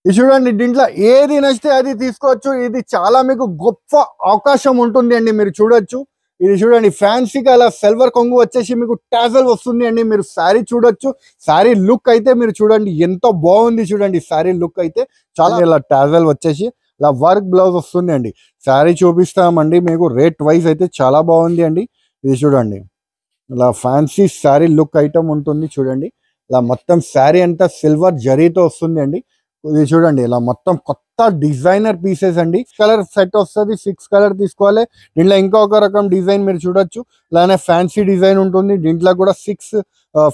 ఇది చూడండి, దీంట్లో ఏది నచ్చితే అది తీసుకోవచ్చు. ఇది చాలా మీకు గొప్ప అవకాశం ఉంటుంది అండి. మీరు చూడొచ్చు, ఇది చూడండి ఫ్యాన్సీగా అలా సిల్వర్ కొంగు వచ్చేసి మీకు టాజల్ వస్తుంది అండి. మీరు శారీ చూడొచ్చు. శారీ లుక్ అయితే మీరు చూడండి ఎంత బాగుంది. చూడండి శారీ లుక్ అయితే చాలా ఇలా టాజల్ వచ్చేసి ఇలా వర్క్ బ్లౌజ్ వస్తుంది అండి. శారీ చూపిస్తామండి మీకు. రేట్ వైజ్ అయితే చాలా బాగుంది అండి. ఇది చూడండి, ఇలా ఫ్యాన్సీ శారీ లుక్ ఐటమ్ ఉంటుంది. చూడండి ఇలా మొత్తం శారీ అంతా సిల్వర్ జరీతో వస్తుంది అండి. ఇది చూడండి, ఇలా మొత్తం కొత్త డిజైనర్ పీసెస్ అండి. కలర్ సెట్ వస్తుంది, 6 కలర్ తీసుకోవాలి. దీంట్లో ఇంకొక రకం డిజైన్ మీరు చూడొచ్చు. అలానే ఫ్యాన్సీ డిజైన్ ఉంటుంది. దీంట్లో కూడా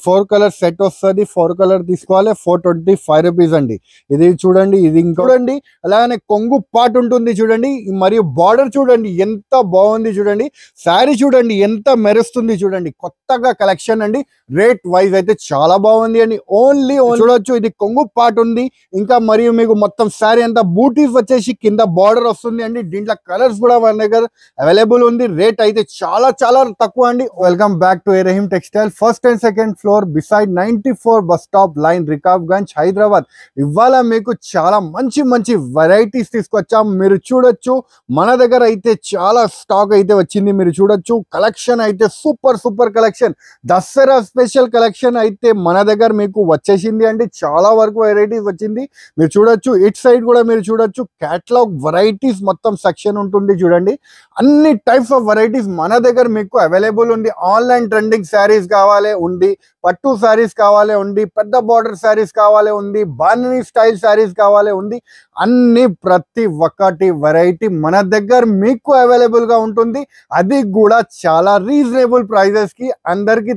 4 కలర్ సెట్ వస్తుంది. 4 కలర్ తీసుకోవాలి. 425 రూపీస్ అండి. ఇది చూడండి, ఇది చూడండి. అలానే కొంగు పార్ట్ ఉంటుంది చూడండి. మరియు బార్డర్ చూడండి ఎంత బాగుంది. చూడండి శారీ చూడండి ఎంత మెరుస్తుంది. చూడండి కొత్తగా కలెక్షన్ అండి. రేట్ వైజ్ అయితే చాలా బాగుంది అండి. ఓన్లీ చూడొచ్చు, ఇది కొంగు పార్ట్ ఉంది. ఇంకా మరియు మీకు మొత్తం శారీ అంతా బూటీస్ వచ్చేసి కింద బార్డర్ వస్తుంది అండి. దీంట్లో కలర్స్ కూడా మన దగ్గర అవైలబుల్ ఉంది. రేట్ అయితే చాలా చాలా తక్కువ అండి. Welcome back to Rahim textile, first and second floor beside 94 bus stop line, Rikabganj, Hyderabad. ఇవాళ మీకు చాలా మంచి మంచి వెరైటీస్ తీసుకొచ్చాం. మీరు చూడొచ్చు, మన దగ్గర అయితే చాలా స్టాక్ అయితే వచ్చింది. మీరు చూడొచ్చు, కలెక్షన్ అయితే super super collection. Dasara special collection అయితే మన దగ్గర మీకు వచ్చేసింది అండి. చాలా వరకు వెరైటీస్ వచ్చింది. మీరు చూడొచ్చు, ఇట్ సైడ్ కూడా మీరు చూడొచ్చు క్యాటలాగ్ వెరైటీస్ మొత్తం సెక్షన్ ఉంటుంది. చూడండి అన్ని టైప్స్ ఆఫ్ వెరైటీస్ మన దగ్గర మీకు అవైలబుల్ ఉంది. ఆన్లైన్ ట్రెండింగ్ శారీస్ కావాలి ఉంది, పట్టు శారీస్ కావాలి ఉంది, పెద్ద బార్డర్ శారీస్ కావాలి ఉంది, బాందిని స్టైల్ శారీస్ కావాలి ఉంది. అన్ని ప్రతి ఒక్కటి వెరైటీ మన దగ్గర మీకు అవైలబుల్ గా ఉంటుంది. అది కూడా చాలా రీజనబుల్ ప్రైజెస్ కి. అందరికీ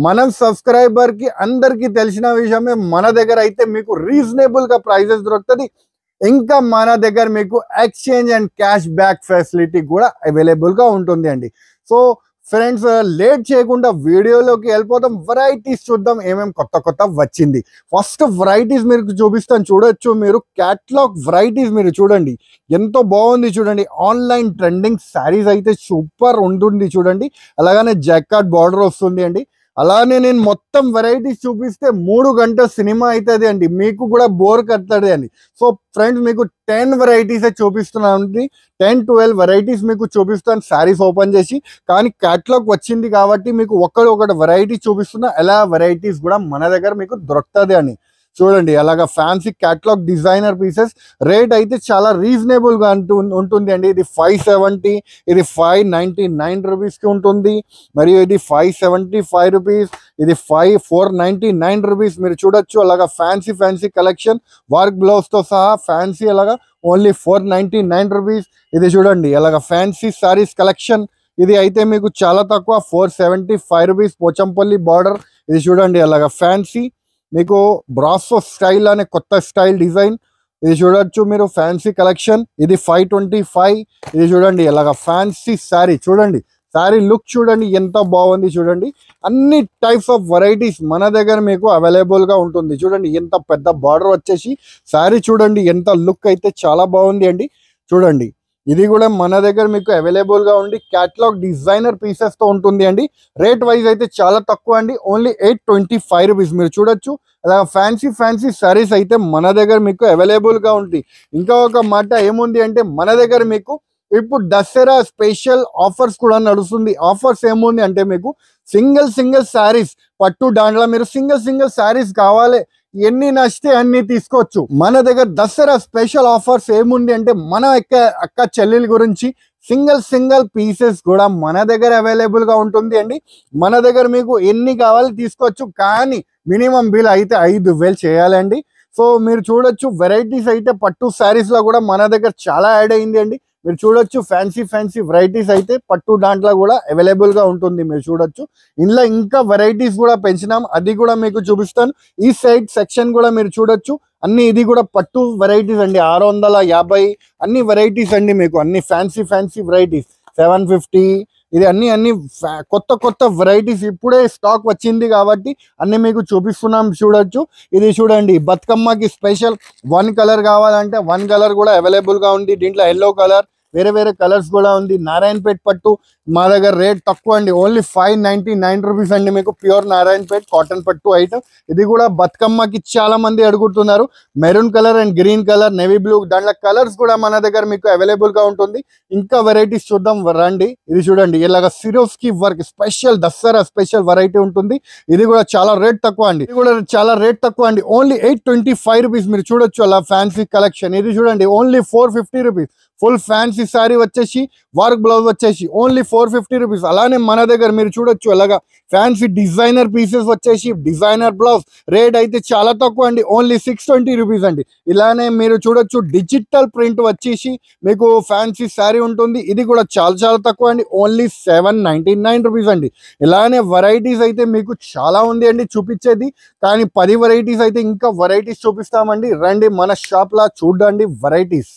మనం సబ్స్క్రైబర్ కి అందరికీ తెలిసిన విషయమే, మన దగ్గర అయితే మీకు రీజనబుల్ గా ప్రైజెస్ దొరుకుతుంది. ఇంకా మన దగ్గర మీకు exchange and cash back facility కూడా అవైలబుల్ గా ఉంటుంది అండి. సో ఫ్రెండ్స్, లేట్ చేయకుండా వీడియోలోకి వెళ్ళిపోతాం. వెరైటీస్ చూద్దాం ఏమేమి కొత్త కొత్త వచ్చింది. ఫస్ట్ వెరైటీస్ మీరు చూపిస్తాను. చూడొచ్చు, మీరు క్యాటలాగ్ వెరైటీస్ మీరు చూడండి ఎంతో బాగుంది. చూడండి ఆన్లైన్ ట్రెండింగ్ శారీస్ అయితే సూపర్ ఉంటుంది. చూడండి అలాగనే జాకెట్ బార్డర్ వస్తుంది అండి. అలానే నేను మొత్తం వెరైటీస్ చూపిస్తే 3 గంటల సినిమా అవుతుంది అండి. మీకు కూడా బోర్ కట్టది అండి. సో ఫ్రెండ్స్, మీకు 10 వెరైటీస్ చూపిస్తున్నాను. 10-12 వెరైటీస్ మీకు చూపిస్తాను శారీస్ ఓపెన్ చేసి. కానీ క్యాటలాగ్ వచ్చింది కాబట్టి మీకు ఒకటి వెరైటీ చూపిస్తున్నా. ఎలా వెరైటీస్ కూడా మన దగ్గర మీకు దొరుకుతుంది అని. చూడండి అలాగా fancy catalogue designer pieces. Rate అయితే చాలా రీజనబుల్ గా ఉంటుంది అండి. ఇది 570, ఇది 599 రూపీస్ కి ఉంటుంది. మరియు ఇది 575 రూపీస్, ఇది 499 రూపీస్. మీరు చూడొచ్చు అలాగా fancy fancy collection work blouse తో సహా ఫ్యాన్సీ అలాగా ఓన్లీ 499 రూపీస్. ఇది చూడండి అలాగా ఫ్యాన్సీ సారీస్ కలెక్షన్. ఇది అయితే మీకు చాలా తక్కువ 475 రూపీస్. పోచంపల్లి బార్డర్. ఇది చూడండి అలాగా ఫ్యాన్సీ మీకు బ్రాసో స్టైల్ అనే కొత్త స్టైల్ డిజైన్. ఇది చూడొచ్చు మీరు ఫ్యాన్సీ కలెక్షన్. ఇది 525. ఇది చూడండి అలాగా ఫ్యాన్సీ శారీ. చూడండి శారీ లుక్ చూడండి ఎంత బాగుంది. చూడండి అన్ని టైప్స్ ఆఫ్ వెరైటీస్ మన దగ్గర మీకు అవైలబుల్ గా ఉంటుంది. చూడండి ఎంత పెద్ద బార్డర్ వచ్చేసి శారీ. చూడండి ఎంత లుక్ అయితే చాలా బాగుంది అండి. చూడండి ఇది కూడా మన దగ్గర మీకు అవైలబుల్ గా ఉండి క్యాటలాగ్ డిజైనర్ పీసెస్ తో ఉంటుంది అండి. రేట్ వైజ్ అయితే చాలా తక్కువ అండి. Only 825 rupees. మీరు చూడొచ్చు అలా ఫ్యాన్సీ ఫ్యాన్సీ సారీస్ అయితే మన దగ్గర మీకు అవైలబుల్ గా ఉంటుంది. ఇంకా ఒక మాట ఏముంది అంటే, మన దగ్గర మీకు ఇప్పుడు దసరా స్పెషల్ ఆఫర్స్ కూడా నడుస్తుంది. ఆఫర్స్ ఏముంది అంటే, మీకు సింగిల్ శారీస్ పట్టు దాంట్లో మీరు సింగిల్ శారీస్ కావాలి, ఎన్ని నచ్చితే అన్ని తీసుకోవచ్చు. మన దగ్గర దసరా స్పెషల్ ఆఫర్స్ ఏముంది అంటే, మన అక్క చెల్లెల గురించి సింగిల్ పీసెస్ కూడా మన దగ్గర అవైలబుల్ గా ఉంటుంది అండి. మన దగ్గర మీకు ఎన్ని కావాలి తీసుకోవచ్చు. కానీ మినిమం బిల్ అయితే 5,000 చేయాలండి. సో మీరు చూడొచ్చు వెరైటీస్ అయితే పట్టు శారీస్ లో కూడా మన దగ్గర చాలా యాడ్ అయింది అండి. మీరు చూడొచ్చు ఫ్యాన్సీ వెరైటీస్ అయితే పట్టు దాంట్లో కూడా అవైలబుల్ గా ఉంటుంది. మీరు చూడొచ్చు ఇందులో ఇంకా వెరైటీస్ కూడా పెంచినాం, అది కూడా మీకు చూపిస్తాను. ఈ సైడ్ సెక్షన్ కూడా మీరు చూడొచ్చు అన్ని. ఇది కూడా పట్టు వెరైటీస్ అండి. 650 అన్ని వెరైటీస్ అండి. మీకు అన్ని ఫ్యాన్సీ వెరైటీస్ 750. ఇది అన్ని కొత్త వెరైటీస్ ఇప్పుడే స్టాక్ వచ్చింది కాబట్టి అన్ని మీకు చూపిస్తున్నాం. చూడొచ్చు ఇది చూడండి బతుకమ్మకి స్పెషల్ 1 కలర్ కావాలంటే 1 కలర్ కూడా అవైలబుల్ గా ఉంది. దీంట్లో ఎల్లో కలర్, వేరే వేరే కలర్స్ కూడా ఉంది. నారాయణపేట్ పట్టు మా దగ్గర రేట్ తక్కువ అండి, ఓన్లీ 599 రూపీస్ అండి మీకు ప్యూర్ నారాయణపేట్ కాటన్ పట్టు ఐటమ్. ఇది కూడా బతుకమ్మకి చాలా మంది అడుగుతున్నారు. Maroon colour and green colour, navy blue, దాంట్లో కలర్స్ కూడా మన దగ్గర మీకు అవైలబుల్ గా ఉంటుంది. ఇంకా వెరైటీస్ చూద్దాం రండి. ఇది చూడండి ఇలాగ Swarovski work special Dasara special variety ఉంటుంది. ఇది కూడా చాలా రేట్ తక్కువ అండి, ఇది కూడా చాలా రేట్ తక్కువ అండి, ఓన్లీ 825 రూపీస్. మీరు చూడొచ్చు అలా ఫ్యాన్సీ కలెక్షన్. ఇది చూడండి only 450 rupees. Full fancy sari వచ్చేసి వర్క్ బ్లౌజ్ వచ్చేసి ఓన్లీ 450 రూపీస్. అలానే మన దగ్గర మీరు చూడొచ్చు అలాగా ఫ్యాన్సీ డిజైనర్ పీసెస్ వచ్చేసి డిజైనర్ బ్లౌజ్ రేట్ అయితే చాలా తక్కువ అండి, ఓన్లీ 620 రూపీస్ అండి. ఇలానే మీరు చూడొచ్చు డిజిటల్ ప్రింట్ వచ్చేసి మీకు ఫ్యాన్సీ శారీ ఉంటుంది. ఇది కూడా చాలా చాలా తక్కువ అండి, ఓన్లీ 799 రూపీస్ అండి. ఇలానే వెరైటీస్ అయితే మీకు చాలా ఉంది అండి చూపించేది, కానీ 10 వెరైటీస్ అయితే ఇంకా వెరైటీస్ చూపిస్తామండి. రండి మన షాప్ లా చూడండి వెరైటీస్.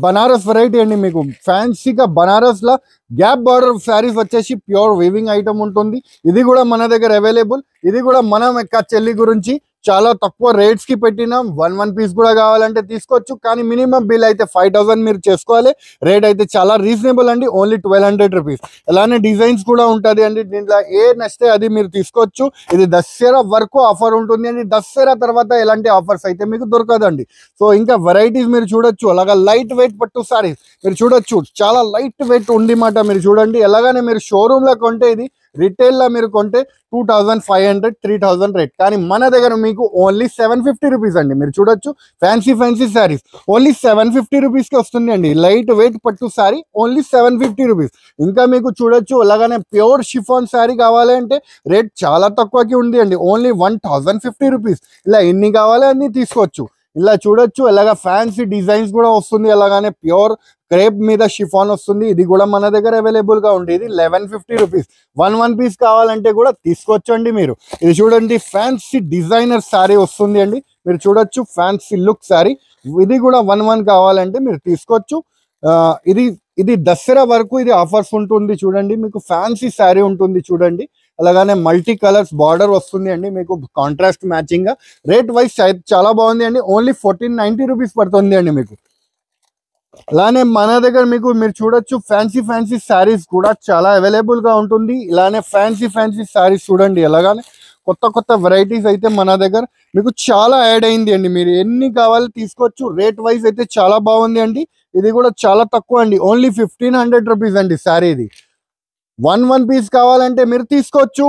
బనారస్ వెరైటీ అండి, మీకు ఫ్యాన్సీగా బనారస్ లా గ్యాప్ బార్డర్ శారీస్ వచ్చేసి ప్యూర్ వీవింగ్ ఐటమ్ ఉంటుంది. ఇది కూడా మన దగ్గర అవైలబుల్. ఇది కూడా మనం చెల్లి గురించి చాలా తక్కువ రేట్స్ కి పెట్టినాం. వన్ పీస్ కూడా కావాలంటే తీసుకోవచ్చు, కానీ మినిమం బిల్ అయితే 5000 మీరు చేసుకోవాలి. రేట్ అయితే చాలా రీజనబుల్ అండి, ఓన్లీ 1200 రూపీస్. అలానే డిజైన్స్ కూడా ఉంటుంది అండి, దీంట్లో ఏ నచ్చితే అది మీరు తీసుకోవచ్చు. ఇది దసరా వరకు ఆఫర్ ఉంటుంది అండి, దసరా తర్వాత ఎలాంటి ఆఫర్స్ అయితే మీకు దొరకదండి. సో ఇంకా వెరైటీస్ మీరు చూడొచ్చు. అలాగా లైట్ వెయిట్ పట్టు సారీస్ మీరు చూడొచ్చు, చాలా లైట్ వెయిట్ ఉంది మాట. మీరు చూడండి ఎలాగానే మీరు షోరూమ్ లో కొంటే ఇది రిటైల్ లా మీరు కొంటే 2500 3000 రేట్, కానీ మన దగ్గర మీకు ఓన్లీ 750 రూపీస్ అండి. మీరు చూడొచ్చు ఫ్యాన్సీ శారీస్ ఓన్లీ 750 రూపీస్ కి వస్తుంది అండి. లైట్ వెయిట్ పట్టు సారీ ఓన్లీ 750 రూపీస్. ఇంకా మీకు చూడొచ్చు అలాగానే ప్యూర్ షిఫాన్ శారీ కావాలి అంటే రేట్ చాలా తక్కువకి ఉంది అండి, ఓన్లీ 1050 రూపీస్. ఇలా ఎన్ని కావాలి అన్ని తీసుకోవచ్చు. ఇలా చూడొచ్చు అలాగా ఫ్యాన్సీ డిజైన్స్ కూడా వస్తుంది. అలాగానే ప్యూర్ క్రేప్ మీద షిఫాన్ వస్తుంది. ఇది కూడా మన దగ్గర అవైలబుల్ గా ఉండేది 1150 రూపీస్. వన్ పీస్ కావాలంటే కూడా తీసుకోవచ్చు అండి. మీరు ఇది చూడండి ఫ్యాన్సీ డిజైనర్ శారీ వస్తుంది అండి. మీరు చూడొచ్చు ఫ్యాన్సీ లుక్ శారీ. ఇది కూడా వన్ కావాలంటే మీరు తీసుకోవచ్చు. ఇది దసరా వరకు ఇది ఆఫర్స్ ఉంటుంది. చూడండి మీకు ఫ్యాన్సీ శారీ ఉంటుంది చూడండి. అలాగానే మల్టీ కలర్స్ బార్డర్ వస్తుంది అండి, మీకు కాంట్రాస్ట్ మ్యాచింగ్ గా. రేట్ వైజ్ చాలా బాగుంది అండి, ఓన్లీ 1490 రూపీస్ పడుతుంది అండి మీకు. అలానే మన దగ్గర మీరు చూడొచ్చు ఫ్యాన్సీ శారీస్ కూడా చాలా అవైలబుల్ గా ఉంటుంది. ఇలానే ఫ్యాన్సీ శారీస్ చూడండి. అలాగానే కొత్త వెరైటీస్ అయితే మన దగ్గర మీకు చాలా యాడ్ అయింది అండి. మీరు ఎన్ని కావాలి తీసుకోవచ్చు. రేట్ వైజ్ అయితే చాలా బాగుంది అండి. ఇది కూడా చాలా తక్కువ అండి, ఓన్లీ 1500 రూపీస్ అండి శారీ. ఇది వన్ పీస్ కావాలంటే మీరు తీసుకోవచ్చు.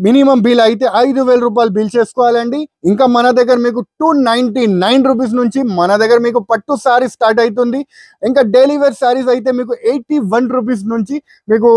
మినిమం బిల్ అయితే 5000 రూపాయలు బిల్ చేసుకోవాలండి. ఇంకా మన దగ్గర మీకు 299 రూపీస్ నుంచి మన దగ్గర మీకు పట్టు సారీ స్టార్ట్ అవుతుంది. ఇంకా డైలీ వేర్ సారీస్ అయితే మీకు 81 రూపీస్ నుంచి మీకు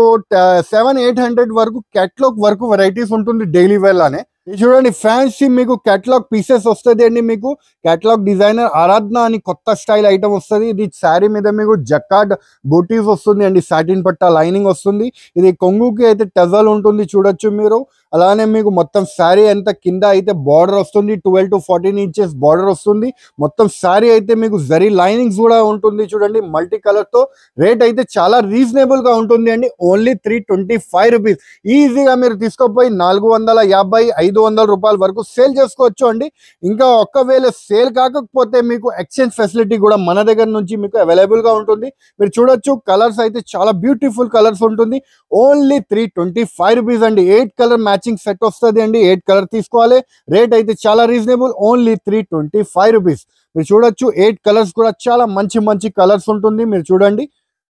700-800 వరకు క్యాట్లాగ్ వరకు వెరైటీస్ ఉంటుంది డైలీ వేర్ లానే. ఇది చూడండి ఫ్యాన్సీ మీకు క్యాటలాగ్ పీసెస్ వస్తుంది అండి. మీకు క్యాటలాగ్ డిజైనర్ ఆరాధన అని కొత్త స్టైల్ ఐటమ్ వస్తుంది. ఇది శారీ మీద మీకు జకార్డ్ బూటీస్ వస్తుంది అండి, సాటిన్ పట్టా లైనింగ్ వస్తుంది. ఇది కొంగుకి అయితే టజల్ ఉంటుంది చూడొచ్చు మీరు. అలానే మీకు మొత్తం శారీ అంతా కింద అయితే బార్డర్ వస్తుంది, 12 to 14 ఇంచెస్ బార్డర్ వస్తుంది. మొత్తం శారీ అయితే మీకు జరీ లైనింగ్స్ కూడా ఉంటుంది చూడండి మల్టీ కలర్ తో. రేట్ అయితే చాలా రీజనబుల్ గా ఉంటుంది అండి, ఓన్లీ 325 రూపీస్. ఈజీగా మీరు తీసుకోపోయి 450-500 రూపాయల వరకు సేల్ చేసుకోవచ్చు అండి. ఇంకా ఒక్కవేళ సేల్ కాకపోతే మీకు ఎక్స్చేంజ్ ఫెసిలిటీ కూడా మన దగ్గర నుంచి మీకు అవైలబుల్ గా ఉంటుంది. మీరు చూడొచ్చు కలర్స్ అయితే చాలా బ్యూటిఫుల్ కలర్స్ ఉంటుంది, ఓన్లీ 325 రూపీస్ అండి. 8 కలర్ మ్యాచింగ్ సెట్ వస్తుంది అండి, 8 కలర్ తీసుకోవాలి. రేట్ అయితే చాలా రీజనబుల్, ఓన్లీ 325 రూపీస్. మీరు చూడొచ్చు 8 కలర్స్ కూడా చాలా మంచి కలర్స్ ఉంటుంది. మీరు చూడండి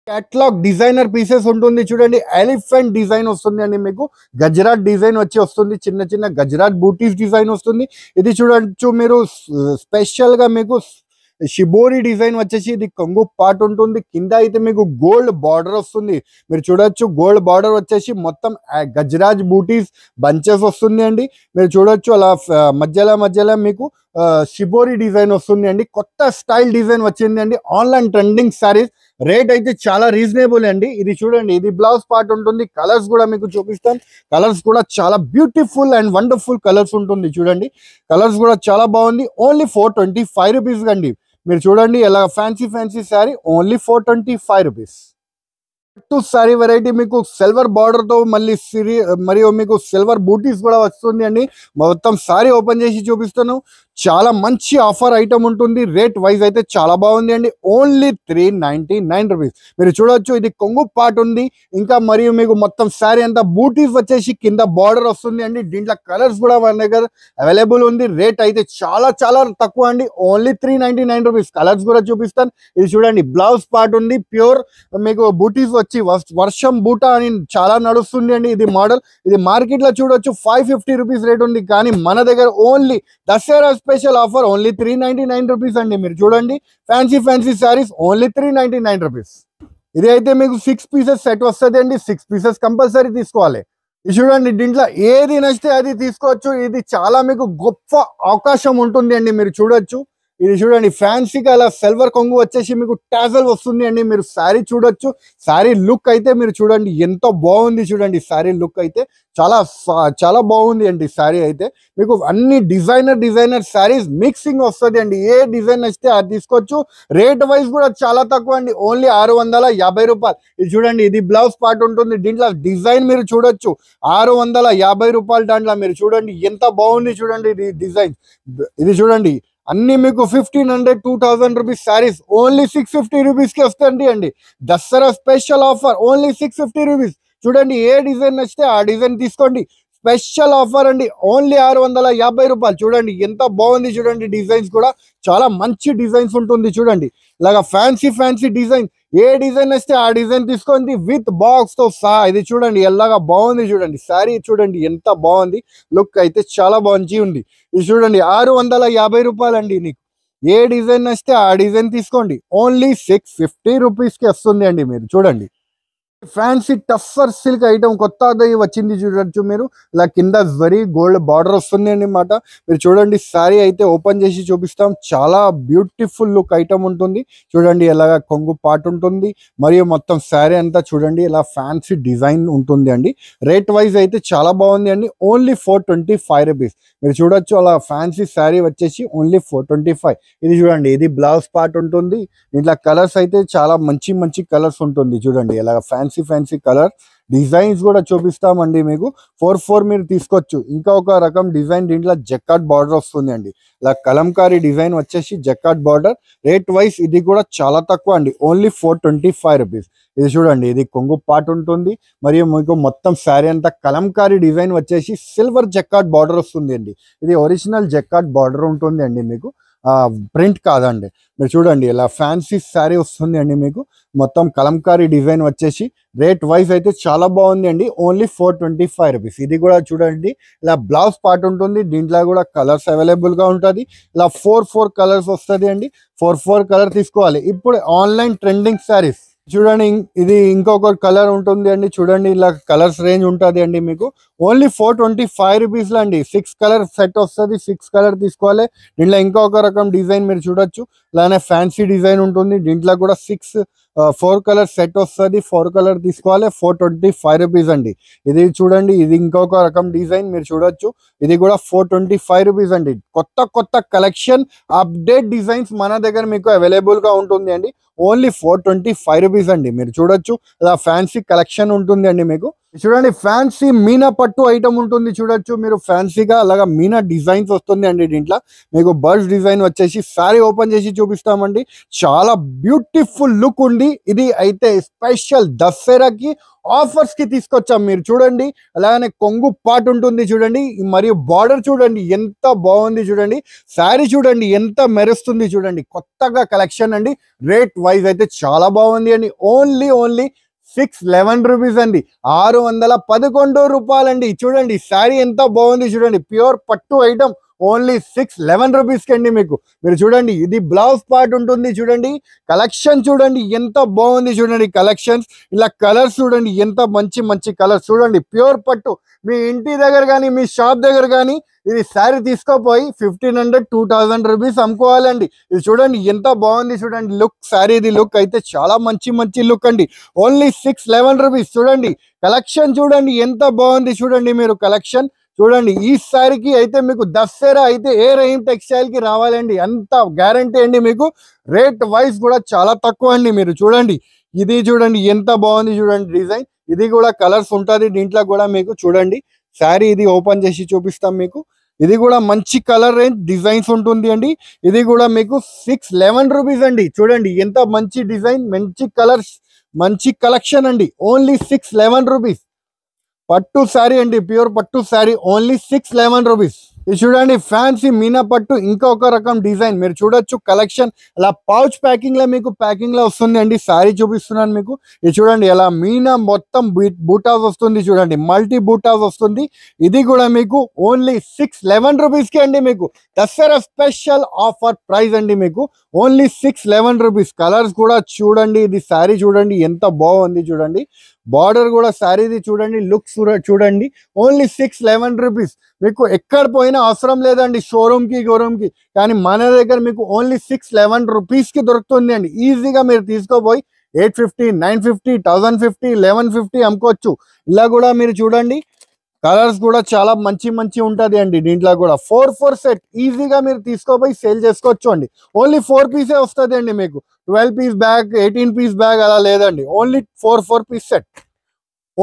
క్యాట్లాగ్ డిజైనర్ పీసెస్ ఉంటుంది చూడండి. ఎలిఫెంట్ డిజైన్ వస్తుంది అండి, మీకు గజరాట్ డిజైన్ వస్తుంది, చిన్న గజరాట్ బూటీస్ డిజైన్ వస్తుంది. ఇది చూడొచ్చు మీరు స్పెషల్ గా మీకు షిబోరి డిజైన్ వచ్చేసి ఇది కొంగు పార్ట్ ఉంటుంది. కింద అయితే మీకు గోల్డ్ బార్డర్ వస్తుంది. మీరు చూడొచ్చు గోల్డ్ బార్డర్ వచ్చేసి మొత్తం గజరాజ్ బూటీస్ బంచెస్ వస్తుంది అండి. మీరు చూడొచ్చు అలా మధ్యలో మీకు షిబోరి డిజైన్ వస్తుంది అండి. కొత్త స్టైల్ డిజైన్ వచ్చింది అండి, ఆన్లైన్ ట్రెండింగ్ సారీస్. రేట్ అయితే చాలా రీజనబుల్ అండి. ఇది చూడండి ఇది బ్లౌజ్ పార్ట్ ఉంటుంది. కలర్స్ కూడా మీకు చూపిస్తాను. కలర్స్ కూడా చాలా బ్యూటిఫుల్ అండ్ వండర్ఫుల్ కలర్స్ ఉంటుంది చూడండి. కలర్స్ కూడా చాలా బాగుంది, ఓన్లీ 425 రూపీస్ అండి. మీరు చూడండి ఎలా fancy sari, only 425 rupees. Sorry variety మీకు సిల్వర్ బార్డర్ తో మరియు మీకు సిల్వర్ బూటీస్ కూడా వస్తుంది అండి. మొత్తం సారీ ఓపెన్ చేసి చూపిస్తాను. చాలా మంచి ఆఫర్ ఐటమ్ ఉంటుంది. రేట్ వైజ్ అయితే చాలా బాగుంది అండి. Only 399 rupees. మీరు చూడొచ్చు ఇది కొంగు పార్ట్ ఉంది. ఇంకా మరియు మీకు మొత్తం శారీ అంతా బూటీస్ వచ్చేసి కింద బార్డర్ వస్తుంది అండి. దీంట్లో కలర్స్ కూడా మన దగ్గర అవైలబుల్ ఉంది. రేట్ అయితే చాలా చాలా తక్కువ అండి. Only 399 rupees. కలర్స్ కూడా చూపిస్తాను. ఇది చూడండి బ్లౌజ్ పార్ట్ ఉంది. ప్యూర్ మీకు బూటీస్ వచ్చి వర్షం బూటా అని చాలా నడుస్తుంది అండి. ఇది మోడల్. ఇది మార్కెట్ లో చూడొచ్చు 550 రూపీస్ రేట్ ఉంది. కానీ మన దగ్గర only Dasara special offer only 399 rupees అండి. మీరు చూడండి ఫ్యాన్సీ శారీస్ ఓన్లీ 399 రూపీస్. ఇది అయితే మీకు 6 పీసెస్ సెట్ వస్తుంది అండి. 6 పీసెస్ కంపల్సరీ తీసుకోవాలి. ఇది చూడండి దీంట్లో ఏది నచ్చితే అది తీసుకోవచ్చు. ఇది చాలా మీకు గొప్ప అవకాశం ఉంటుంది అండి. మీరు చూడొచ్చు ఇది చూడండి ఫ్యాన్సీగా అలా సిల్వర్ కొంగు వచ్చేసి మీకు టాజల్ వస్తుంది అండి. మీరు శారీ చూడొచ్చు. శారీ లుక్ అయితే మీరు చూడండి ఎంత బాగుంది. చూడండి శారీ లుక్ అయితే చాలా చాలా బాగుంది అండి. శారీ అయితే మీకు అన్ని డిజైనర్ శారీస్ మిక్సింగ్ వస్తుంది అండి. ఏ డిజైన్ వస్తే అది తీసుకోవచ్చు. రేట్ వైజ్ కూడా చాలా తక్కువ అండి. ఓన్లీ 650 రూపాయలు. ఇది చూడండి ఇది బ్లౌజ్ పార్ట్ ఉంటుంది. దీంట్లో డిజైన్ మీరు చూడొచ్చు 650 రూపాయలు. దాంట్లో మీరు చూడండి ఎంత బాగుంది. చూడండి ఇది డిజైన్. ఇది చూడండి అన్ని మీకు 1500 2000 రూపీస్ శారీస్ ఓన్లీ 650 రూపీస్కి వస్తుంది అండి. Dasara special offer only 650 rupees. చూడండి ఏ డిజైన్ నచ్చితే ఆ డిజైన్ తీసుకోండి. స్పెషల్ ఆఫర్ అండి. ఓన్లీ 650 రూపాయలు. చూడండి ఎంత బాగుంది. చూడండి డిజైన్స్ కూడా చాలా మంచి డిజైన్స్ ఉంటుంది. చూడండి ఇలాగా ఫ్యాన్సీ డిజైన్. ఏ డిజైన్ వస్తే ఆ డిజైన్ తీసుకోండి విత్ బాక్స్ తో సహా. ఇది చూడండి ఎలాగా బాగుంది. చూడండి శారీ చూడండి ఎంత బాగుంది. లుక్ అయితే చాలా బాగుంది ఉంది. ఇది చూడండి 650 రూపాయలు అండి. నీకు ఏ డిజైన్ వస్తే ఆ డిజైన్ తీసుకోండి. ఓన్లీ 650 రూపీస్కి వస్తుంది అండి. మీరు చూడండి ఫ్యాన్సీ టఫర్ సిల్క్ ఐటమ్ కొత్తది వచ్చింది. చూడొచ్చు మీరు ఇలా కింద జరీ గోల్డ్ బార్డర్ వస్తుంది అన్నమాట. మీరు చూడండి శారీ అయితే ఓపెన్ చేసి చూపిస్తాం. చాలా బ్యూటిఫుల్ లుక్ ఐటమ్ ఉంటుంది. చూడండి ఎలాగా కొంగు పార్ట్ ఉంటుంది. మరియు మొత్తం శారీ అంతా చూడండి ఇలా ఫ్యాన్సీ డిజైన్ ఉంటుంది అండి. రేట్ వైజ్ అయితే చాలా బాగుంది అండి. Only 425 rupees. మీరు చూడొచ్చు అలా ఫ్యాన్సీ శారీ వచ్చేసి ఓన్లీ 425. ఇది చూడండి ఇది బ్లౌజ్ పార్ట్ ఉంటుంది. ఇట్లా కలర్స్ అయితే చాలా మంచి కలర్స్ ఉంటుంది. చూడండి ఇలాగ ఫ్యాన్సీ కలర్ డిజైన్స్ కూడా చూపిస్తామండి. మీకు 4 మీరు తీసుకోవచ్చు. ఇంకా ఒక రకం డిజైన్ దీంట్లో జకాట్ బార్డర్ వస్తుంది అండి. ఇలా కలంకారీ డిజైన్ వచ్చేసి జకాట్ బార్డర్. రేట్ వైజ్ ఇది కూడా చాలా తక్కువ అండి. Only 425 rupees. ఇది చూడండి ఇది కొంగు పార్ట్ ఉంటుంది. మరియు మీకు మొత్తం శారీ అంతా కలంకారీ డిజైన్ వచ్చేసి సిల్వర్ జకాట్ బార్డర్ వస్తుంది అండి. ఇది ఒరిజినల్ జకాట్ బార్డర్ ఉంటుంది అండి. మీకు ప్రింట్ కాదండి. మీరు చూడండి ఇలా ఫ్యాన్సీ శారీ వస్తుంది అండి. మీకు మొత్తం కలంకారీ డిజైన్ వచ్చేసి రేట్ వైజ్ అయితే చాలా బాగుంది అండి. Only 425 rupees. ఇది కూడా చూడండి ఇలా బ్లౌజ్ పార్ట్ ఉంటుంది. దీంట్లో కూడా కలర్స్ అవైలబుల్ గా ఉంటుంది. ఇలా 4 కలర్స్ వస్తుంది అండి. 4 కలర్ తీసుకోవాలి. ఇప్పుడు ఆన్లైన్ ట్రెండింగ్ శారీస్ చూడండి ఇది ఇంకొక కలర్ ఉంటుంది అండి. చూడండి ఇలా కలర్స్ రేంజ్ ఉంటుంది అండి. మీకు ఓన్లీ 425 రూపీస్ లో అండి. 6 కలర్ సెట్ వస్తుంది. 6 కలర్ తీసుకోవాలి. దీంట్లో ఇంకొక రకం డిజైన్ మీరు చూడొచ్చు. అలానే ఫ్యాన్సీ డిజైన్ ఉంటుంది. దీంట్లో కూడా 4 కలర్ సెట్ వస్తుంది. 4 కలర్ తీసుకోవాలి. 425 రూపీస్ అండి. ఇది చూడండి ఇది ఇంకొక రకం డిజైన్ మీరు చూడొచ్చు. ఇది కూడా 425 రూపీస్ అండి. కొత్త కలెక్షన్ అప్డేట్ డిజైన్స్ మన దగ్గర మీకు అవైలబుల్ గా ఉంటుంది అండి. ఓన్లీ 425 రూపీస్ అండి. మీరు చూడొచ్చు ఇలా ఫ్యాన్సీ కలెక్షన్ ఉంటుంది అండి. మీకు చూడండి ఫ్యాన్సీ మీనా పట్టు ఐటమ్ ఉంటుంది. చూడొచ్చు మీరు ఫ్యాన్సీగా అలాగా మీనా డిజైన్స్ వస్తుంది అండి. దీంట్లో మీకు బర్డ్స్ డిజైన్ వచ్చేసి శారీ ఓపెన్ చేసి చూపిస్తామండి. చాలా బ్యూటిఫుల్ లుక్ ఉంది. ఇది అయితే స్పెషల్ దసరాకి ఆఫర్స్ కి తీసుకొచ్చాం. మీరు చూడండి అలానే కొంగు పార్ట్ ఉంటుంది. చూడండి మరియు బార్డర్ చూడండి ఎంత బాగుంది. చూడండి శారీ చూడండి ఎంత మెరుస్తుంది. చూడండి కొత్తగా కలెక్షన్ అండి. రేట్ వైజ్ అయితే చాలా బాగుంది అండి. ఓన్లీ 611 రూపీస్ అండి. 611 రూపాయలండి. చూడండి శారీ ఎంత బాగుంది. చూడండి ప్యూర్ పట్టు ఐటమ్ ఓన్లీ 611 రూపీస్కి అండి. మీకు మీరు చూడండి ఇది బ్లౌజ్ పార్ట్ ఉంటుంది. చూడండి కలెక్షన్ చూడండి ఎంత బాగుంది. చూడండి కలెక్షన్స్ ఇలా కలర్స్ చూడండి ఎంత మంచి కలర్స్. చూడండి ప్యూర్ పట్టు. మీ ఇంటి దగ్గర కానీ మీ షాప్ దగ్గర కానీ ఇది శారీ తీసుకోపోయి 1500 2000 రూపీస్ అమ్ముకోవాలండి. ఇది చూడండి ఎంత బాగుంది. చూడండి లుక్ శారీది లుక్ అయితే చాలా మంచి లుక్ అండి. Only 611 rupees. చూడండి కలెక్షన్ చూడండి ఎంత బాగుంది. చూడండి మీరు కలెక్షన్ చూడండి ఈ శారీకి అయితే మీకు దసరా అయితే ఏ రహీం టెక్స్టైల్ కి రావాలండి. అంత గ్యారంటీ అండి. మీకు రేట్ వైజ్ కూడా చాలా తక్కువ అండి. మీరు చూడండి ఇది చూడండి ఎంత బాగుంది. చూడండి డిజైన్ ఇది కూడా కలర్స్ ఉంటుంది. దీంట్లో కూడా మీకు చూడండి శారీ ఇది ఓపెన్ చేసి చూపిస్తాం. మీకు ఇది కూడా మంచి కలర్ రేంజ్ డిజైన్స్ ఉంటుంది అండి. ఇది కూడా మీకు 611 రూపీస్ అండి. చూడండి ఎంత మంచి డిజైన్, మంచి కలర్స్, మంచి కలెక్షన్ అండి. Only 611 rupees. పట్టు శారీ అండి, ప్యూర్ పట్టు శారీ, ఓన్లీ 611 రూపీస్. ఇది చూడండి ఫ్యాన్సీ మీనా పట్టు, ఇంకొక రకం డిజైన్ మీరు చూడొచ్చు. కలెక్షన్ అలా పౌచ్ ప్యాకింగ్ లో మీకు ప్యాకింగ్ లో వస్తుంది అండి. శారీ చూపిస్తున్నాను మీకు. ఇది చూడండి ఎలా మీనా మొత్తం బూటాస్ వస్తుంది. చూడండి మల్టీ బూటాస్ వస్తుంది. ఇది కూడా మీకు ఓన్లీ 611 రూపీస్ కి అండి. మీకు దసరా స్పెషల్ ఆఫర్ ప్రైస్ అండి. మీకు ఓన్లీ 611 రూపీస్. కలర్స్ కూడా చూడండి. ఇది శారీ చూడండి ఎంత బాగుంది. చూడండి బార్డర్ కూడా శారీది చూడండి, లుక్స్ చూడండి. Only 611 rupees. మీకు ఎక్కడ పోయినా అవసరం లేదండి షోరూమ్ కి గోరూమ్ కి, కానీ మన దగ్గర మీకు ఓన్లీ 611 రూపీస్ కి దొరుకుతుంది అండి. ఈజీగా మీరు తీసుకోపోయి 850, 950, 1050, 1150 అమ్ముకోవచ్చు. ఇలా కూడా మీరు చూడండి కలర్స్ కూడా చాలా మంచి మంచి ఉంటుంది అండి. దీంట్లో కూడా 4 సెట్ ఈజీగా మీరు తీసుకోపోయి సేల్ చేసుకోవచ్చు అండి. ఓన్లీ 4 పీసే వస్తుంది అండి. మీకు 12 పీస్ బ్యాగ్, 18 పీస్ బ్యాగ్ అలా లేదండి. Only 4 piece set,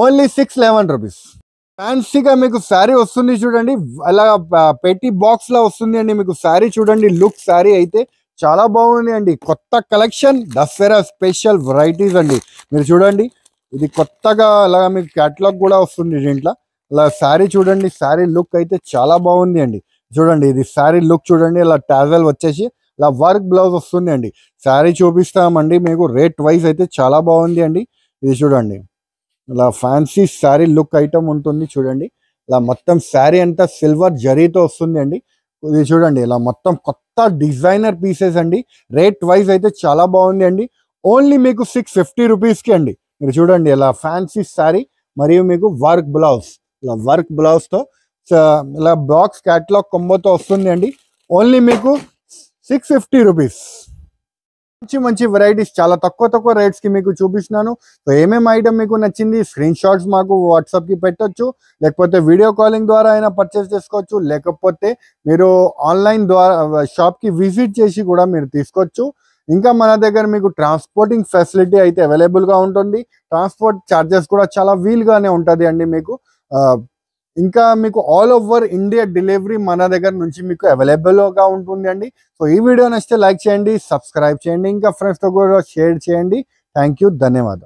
only 611 rupees. ఫ్యాన్సీగా మీకు శారీ వస్తుంది చూడండి, అలా పెట్టి బాక్స్ లా వస్తుంది అండి. మీకు శారీ చూడండి, లుక్ శారీ అయితే చాలా బాగుంది అండి. కొత్త కలెక్షన్, దసరా స్పెషల్ వెరైటీస్ అండి. మీరు చూడండి ఇది కొత్తగా అలాగా మీకు క్యాటలాగ్ కూడా వస్తుంది దీంట్లో. అలా శారీ చూడండి, శారీ లుక్ అయితే చాలా బాగుంది అండి. చూడండి ఇది శారీ లుక్ చూడండి, ఇలా టాజల్ వచ్చేసి ఇలా వర్క్ బ్లౌజ్ వస్తుంది అండి. శారీ చూపిస్తామండి మీకు, రేట్ వైజ్ అయితే చాలా బాగుంది అండి. ఇది చూడండి ఇలా ఫ్యాన్సీ శారీ లుక్ ఐటమ్ ఉంటుంది చూడండి. ఇలా మొత్తం శారీ అంతా సిల్వర్ జరీతో వస్తుంది అండి. ఇది చూడండి ఇలా మొత్తం కొత్త డిజైనర్ పీసెస్ అండి. రేట్ వైజ్ అయితే చాలా బాగుంది అండి. ఓన్లీ మీకు 650 రూపీస్కి అండి. మీరు చూడండి ఇలా ఫ్యాన్సీ శారీ మరియు మీకు వర్క్ బ్లౌజ్, ఇలా వర్క్ బ్లౌజ్తో ఇలా బాక్స్ క్యాటలాగ్ కొంబోతో వస్తుంది అండి. ఓన్లీ మీకు 650 రూపీస్. మంచి మంచి వెరైటీస్ చాలా తక్కువ రేట్స్ కి మీకు చూపిస్తున్నాను. సో ఏమేమి ఐటమ్ మీకు నచ్చింది స్క్రీన్ షాట్స్ మాకు వాట్సాప్ కి పెట్టొచ్చు, లేకపోతే వీడియో కాలింగ్ ద్వారా అయినా పర్చేస్ చేసుకోవచ్చు, లేకపోతే మీరు ఆన్లైన్ ద్వారా షాప్ కి విజిట్ చేసి కూడా మీరు తీసుకోవచ్చు. ఇంకా మన దగ్గర మీకు ట్రాన్స్పోర్టింగ్ ఫెసిలిటీ అయితే అవైలబుల్ గా ఉంటుంది. ట్రాన్స్పోర్ట్ ఛార్జెస్ కూడా చాలా వీలుగానే ఉంటుంది అండి మీకు. ఇంకా మీకు ఆల్ ఓవర్ ఇండియా డెలివరీ మన దగ్గర నుంచి మీకు అవైలబుల్గా ఉంటుంది అండి. సో ఈ వీడియో నచ్చితే లైక్ చేయండి, సబ్స్క్రైబ్ చేయండి, ఇంకా ఫ్రెండ్స్తో కూడా షేర్ చేయండి. థ్యాంక్ యూ, ధన్యవాదాలు.